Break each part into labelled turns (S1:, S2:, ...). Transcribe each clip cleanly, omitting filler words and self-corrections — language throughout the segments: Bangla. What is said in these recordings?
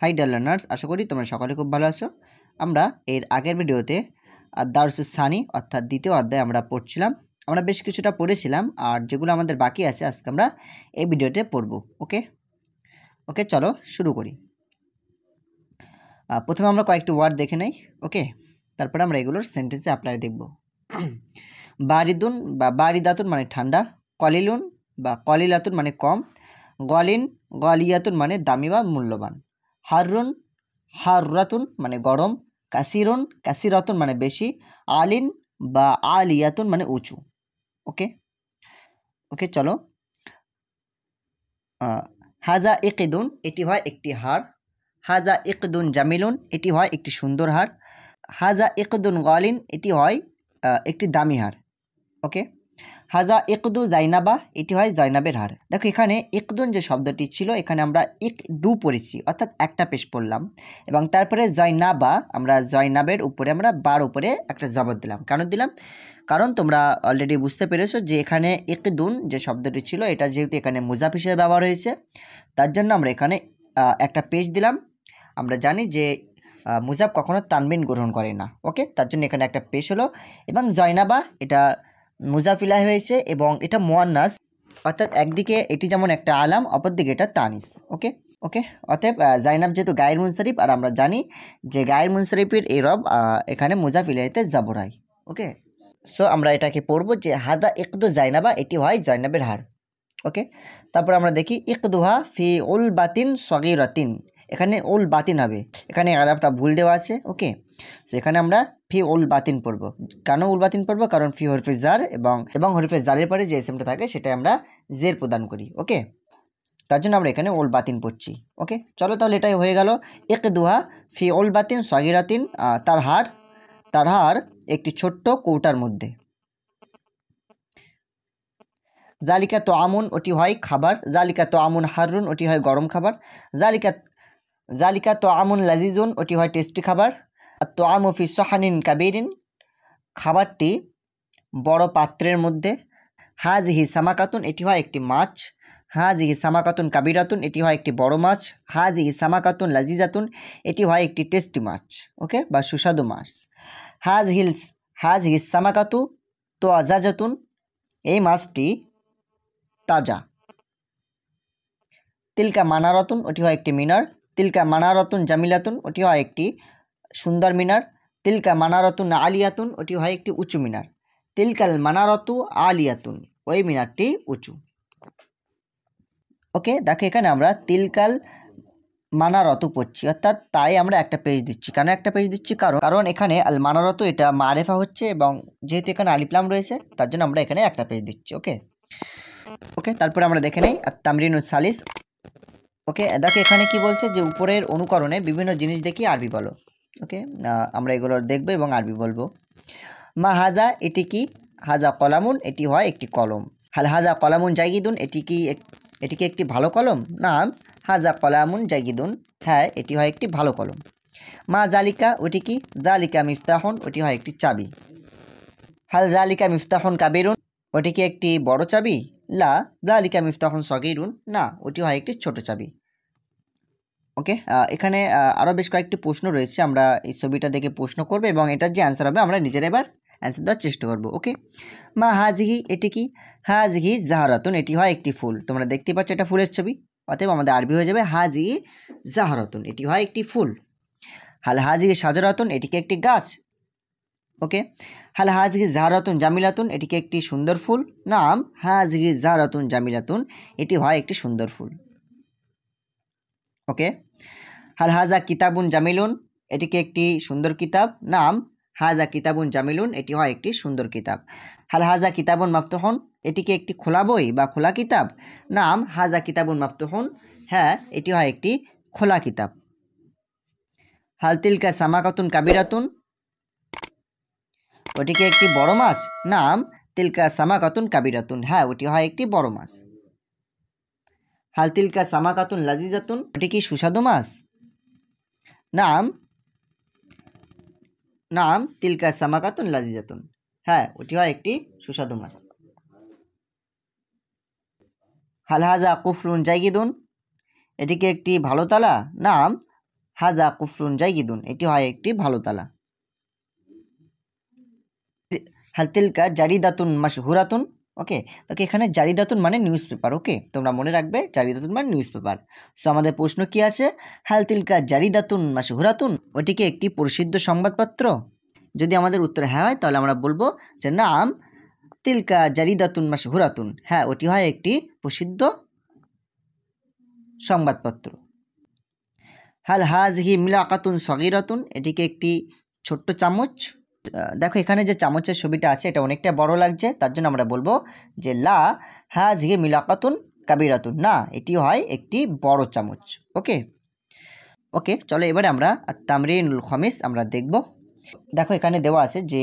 S1: হাই ডিয়ার লার্নার্স, আশা করি তোমরা সকলে খুব ভালো আছো। আমরা এর আগের ভিডিওতে দারসুস সানি অর্থাৎ দ্বিতীয় অধ্যায় আমরা পড়ছিলাম। আমরা বেশ কিছুটা পড়েছিলাম, আর যেগুলো আমাদের বাকি আছে আজকে আমরা এই ভিডিওতে পড়ব। ওকে, চলো শুরু করি। প্রথমে আমরা কয়েকটি ওয়ার্ড দেখে নেই। ওকে, তারপরে আমরা এগুলোর সেন্টেন্সে অ্যাপ্লাই দেখব। বারিদুন বা বারিদাতুন মানে ঠান্ডা, কলিলুন বা কলিলাতুন মানে কম, গলিন গলিয়াতুন মানে দামি বা মূল্যবান, হারুন হাররাতুন মানে গরম, কাসিরুন কাসিরাতুন মানে বেশি, আলিন বা আলিয়াতুন মানে উঁচু। ওকে, চলো। হাজা ইকদুন এটি হয় একটি হার, হাজা ইকদুন জামিলুন এটি হয় একটি সুন্দর হার, হাজা ইকদুন গলিন এটি হয় একটি দামি হার। ওকে, হাজা ইকদু জাইনাবা এটি হয় জয়নাবের হার। দেখো এখানে ইকদুন যে শব্দটি ছিল এখানে আমরা দু পড়েছি, অর্থাৎ একটা পেশ পড়লাম, এবং তারপরে জয়নাবা আমরা জয়নাবের উপরে আমরা বার উপরে একটা জবর দিলাম। কেন দিলাম? কারণ তোমরা অলরেডি বুঝতে পেরেছো যে এখানে ইকদুন যে শব্দটি ছিল এটা যেহেতু এখানে মুজাফ হিসেবে ব্যবহার হয়েছে, তার জন্য আমরা এখানে একটা পেশ দিলাম। আমরা জানি যে মুজাফ কখনো তানবিন গ্রহণ করে না। ওকে, তার জন্য এখানে একটা পেশ হলো, এবং জয়নাবা এটা মুজাফিলা হয়েছে এবং এটা মুয়ান্নাস, অর্থাৎ একদিকে এটি যেমন একটা আলাম, অপরদিকে এটা তানিস। ওকে, অতএব জাইনাব যেহেতু গায়ের মুনসারিফ, আর আমরা জানি যে গায়ের মুনসারিফের এই রব এখানে মুজাফিলাইতে জাবর হয়। ওকে, সো আমরা এটাকে পড়ব যে হাদা ইকদু জাইনাবা এটি হয় জয়নাবের হার। ওকে, তারপর আমরা দেখি ইকদুহা ফি উল বাতিন সগীরাতিন, এখানে উল বাতিন হবে, এখানে আলাপটা ভুল দেওয়া আছে। ওকে, সো এখানে আমরা ফি উল বাতিন পড়ব। কেন উল বাতিন পড়ব? কারণ ফি হরফে জার এবং হরফে জারের পরে যে এসএমটা থাকে সেটা আমরা জের প্রদান করি। ওকে, তার জন্য আমরা এখানে উল বাতিন পড়ছি। ওকে, চলো তাহলে এটাই হয়ে গেল। ইকদুহা ফি উল বাতিন সগীরাতিন, তার হার একটি ছোট্ট কৌটার মধ্যে। জালিকা তো আমুন ওটি হয় খাবার, জালিকা তো আমুন হারুন ওটি হয় গরম খাবার, জালিকা তো আমুন লাজিজুন ওটি হয় টেস্টি খাবার, আর তো আমু ফি সহানিন কাবিরিন খাবারটি বড় পাত্রের মধ্যে, হাজিহি সামাকাতুন এটি হয় একটি মাছ, হাজিহি সামাকাতুন কাবিরাতুন এটি হয় একটি বড় মাছ, হাজিহি সামাকাতুন লাজিজাতুন এটি হয় একটি টেস্টি মাছ। ওকে, বা সুস্বাদু মাছ। হাজিহি সামাকাতু তো আজাজাতুন এই মাছটি তাজা। তিলকা মানারাতুন ওটি হয় একটি মিনার, তিলকা মানারাতুন জামিলাতুন ওটি হয় একটি সুন্দর মিনার, তিলকা মানারাতুন আলিয়াতুন ওটি হয় একটি উঁচু মিনার, তিলকাল মানারাতু আলিয়াতুন ওই মিনারটি উঁচু। ওকে, দেখো এখানে আমরা তিলকাল মানারতু পড়ছি, অর্থাৎ তাই আমরা একটা পেজ দিচ্ছি। কেন একটা পেজ দিচ্ছি? কারণ এখানে আল মানারতু এটা মারেফা হচ্ছে, এবং যেহেতু এখানে আলিফলাম রয়েছে তার জন্য আমরা এখানে একটা পেজ দিচ্ছি। ওকে, তারপরে আমরা দেখে নেই আর তামরিনুস সালিস। ওকে, দেখো এখানে কি বলছে যে উপরের অনুকরণে বিভিন্ন জিনিস দেখিয়ে আরবি বলো। ওকে, আমরা এগুলো দেখবো এবং আরবি বলবো। মা হাজা এটি কি? হাজা কলামুন এটি হয় একটি কলম। হাল হাজা কলামুন জাইগিদুন এটি কি একটি ভালো কলম? নাম হাজা কলামুন জাইগিদুন, হ্যাঁ এটি হয় একটি ভালো কলম। মা জালিকা ওটি কি? জালিকা মিফতাহুন ওটি হয় একটি চাবি। হাল জালিকা মিফতাহুন কাবিরুন ওটি কি একটি বড় চাবি? লা জালিকা মিফতাহুন সগীরুন, না ওটি হয় একটি ছোট চাবি। ওকে, এখানে আরও বেশ কয়েকটি প্রশ্ন রয়েছে, আমরা এই ছবিটা দেখে প্রশ্ন করবো এবং এটার যে অ্যান্সার হবে আমরা নিজেরা এবার অ্যান্সার দেওয়ার চেষ্টা করবো। ওকে, মা হাজিহি এটি কি? হাজিহি জাহারাতুন এটি হয় একটি ফুল। তোমরা দেখতে পাচ্ছ এটা ফুলের ছবি, অতএব আমাদের আরবি হয়ে যাবে হাজিহি জাহারাতুন এটি হয় একটি ফুল। হাল হাজিহি সাজারাতুন এটিকে একটি গাছ। ওকে, হাল হাজিহি জাহারাতুন জামিলাতুন এটিকে একটি সুন্দর ফুল। নাম হাজিহি জাহারাতুন জামিলাতুন এটি হয় একটি সুন্দর ফুল। ওকে, হাল হাজা কিতাবুন জামিলুন এটিকে একটি সুন্দর কিতাব। নাম হাজা কিতাবুন জামিলুন এটি হয় একটি সুন্দর কিতাব। হাল হাজা কিতাবুন মাফতুহুন এটিকে একটি খোলা বই বা খোলা কিতাব। নাম হাজা কিতাবুন মাফতুহুন, হ্যাঁ এটি হয় একটি খোলা কিতাব। হাল তিলকা সামাকাতুন কাবিরাতুন ওটিকে একটি বড় মাছ। নাম তিলকা সামাকাতুন কাবিরাতুন, হ্যাঁ ওটি হয় একটি বড় মাছ। হাল তিলকা সামাকাতুন লাজিজাতুন ওটি কি সুস্বাদু মাছ? নাম তিলকা সামাকাতুন লাজিজাতুন, হ্যাঁ ওটি হয় একটি সুস্বাদু মাছ। হাল হাজা কুফরুন জাইগিদুন এটিকে একটি ভালো তালা। নাম হাজা কুফরুন জাইয়িদুন, এটি হয় একটি ভালো তালা। হাল তিলকা জারিদাতুন মাশহুরাতুন, ওকে। তো এখানে জারিদাতুন মানে নিউজ পেপার, ওকে, তোমরা মনে রাখবে জারিদাতুন মানে নিউজ পেপার। সো আমাদের প্রশ্ন কি আছে, হাল তিলকা জারিদাতুন মাশহুরাতুন, ওটি কি একটি প্রসিদ্ধ সংবাদপত্র? যদি আমাদের উত্তর হ্যাঁ হয় তাহলে আমরা বলবো যে নাম তিলকা জারিদাতুন মাশহুরাতুন, হ্যাঁ ওটি হয় একটি প্রসিদ্ধ সংবাদপত্র। হাল হাযিহি মিলাকাতুন সগীরাতুন, এটিকে একটি ছোট্ট চামচ। দেখো এখানে যে চামচের ছবিটা আছে এটা অনেকটা বড় লাগছে, তার জন্য আমরা বলবো যে লা হাযিহি মিলাকাতুন কাবিরাতুন, না এটি হয় একটি বড় চামচ, ওকে। ওকে, চলো এবারে আমরা তামরিনুল খামিস আমরা দেখব। দেখো এখানে দেওয়া আছে যে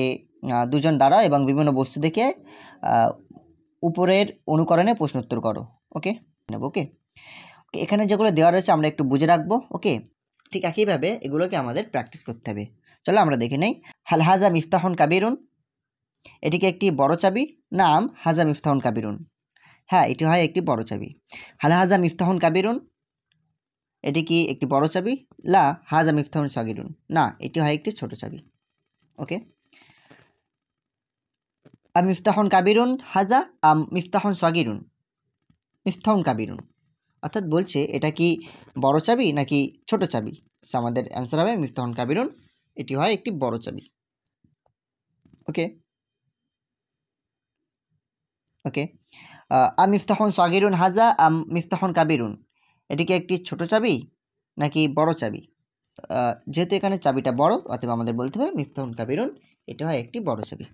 S1: দুজন দ্বারা এবং বিভিন্ন বস্তু দেখে উপরের অনুকরণে প্রশ্ন উত্তর করো, ওকে নেব, ওকে। এখানে যেগুলো দেওয়া রয়েছে আমরা একটু বুঝে রাখবো, ওকে। ঠিক একইভাবে এগুলোকে আমাদের প্র্যাকটিস করতে হবে। চলো আমরা দেখে নেই। হাল হাজা মিফতাহুন কাবিরুন, এটিকে একটি বড় চাবি। নাম হাজা মিফতাহুন কাবিরুন, হ্যাঁ এটি হয় একটি বড় চাবি। হাল হাজা মিফতাহুন কাবিরুন, এটি কি একটি বড় চাবি? লা হাজা মিফতাহুন সগীরুন, না এটি হয় একটি ছোট চাবি, ওকে। আম মিফতাহুন কাবিরুন হাজা আম মিফতাহুন সগীরুন? মিফতাহুন কাবিরুন, অর্থাৎ বলছে এটা কি বড় চাবি নাকি ছোট চাবি। সো আমাদের অ্যান্সার হবে মিফতাহুন কাবিরুন, এটি হয় একটি বড় চাবি, ওকে। ওকে, আম মিফতাহুন সগীরুন হাজা আম মিফতাহুন কাবিরুন, এটি কি একটি ছোট চাবি নাকি বড় চাবি? যেহেতু এখানে চাবিটা বড় অতএব আমাদের বলতে হবে মিফতাহুন কাবিরুন, এটা হয় একটি বড় চাবি,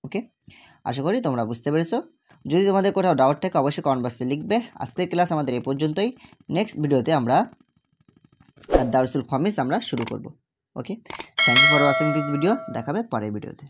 S1: ওকে। আশা করি তোমরা বুঝতে পেরেছো। যদি তোমাদের কোথাও ডাউট থাকে অবশ্যই কমেন্ট বক্সে লিখবে। আজকের ক্লাস আমাদের এই পর্যন্তই। নেক্সট ভিডিওতে আমরা দারসুল খামিস আমরা শুরু করব, okay. Thank you for watching this video, দেখাবে পরের ভিডিওতে।